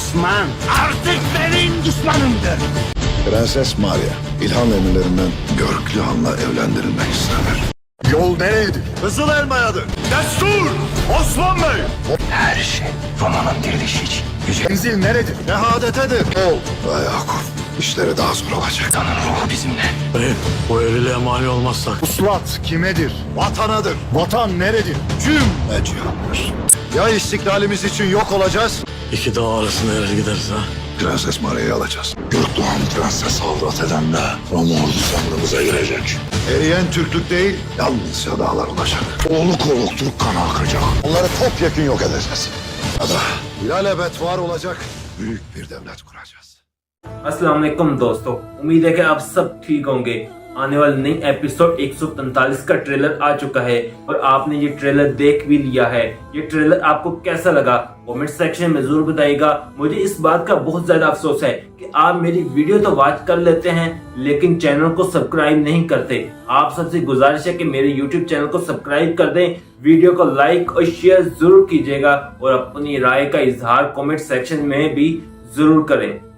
Osman artık benim düşmanımdır. Prenses Maria, İlhan emirlerinden Görklü Han'la evlendirilmek isterler. Yol nereyedir? Kızıl Elma'yadır. Destur! Osman Bey! Her şey Roma'nın dirilişi için. Menzil neredir? Nehadetedir. Ol ve Yakup. İşleri daha zor olacak. Tanrı ruhu bizimle. Beyim, bu evliliğe mani olmazsak. Uslat kimedir? Vatanadır. Vatan neredir? Cümle cihandır. Ya istiklalimiz için yok olacağız? İki dağ arasında erir gideriz ha. Prenses Maria'yı alacağız. Gökdoğan prenses avrat eden de Roma ordusu emrimize girecek. Eriyen Türklük değil, yalnızca dağlar olacak. Oluk oluk Türk kanı akacak. Onları topyekun yok edeceğiz. Ya da ilelebet var olacak büyük bir devlet kuracağız. अस्सलाम वालेकुम दोस्तों, उम्मीद है कि आप सब ठीक होंगे। आने वाले नई एपिसोड 145 का ट्रेलर आ चुका है और आपने ये ट्रेलर देख भी लिया है। ये ट्रेलर आपको कैसा लगा कमेंट सेक्शन में जरूर बताइएगा। मुझे इस बात का बहुत ज्यादा अफसोस है कि आप मेरी वीडियो तो वॉच कर लेते हैं लेकिन चैनल को सब्सक्राइब नहीं करते। आप सबसे गुजारिश है कि मेरे यूट्यूब चैनल को सब्सक्राइब कर दें, वीडियो को लाइक और शेयर जरूर कीजिएगा और अपनी राय का इजहार कमेंट सेक्शन में भी जरूर करें।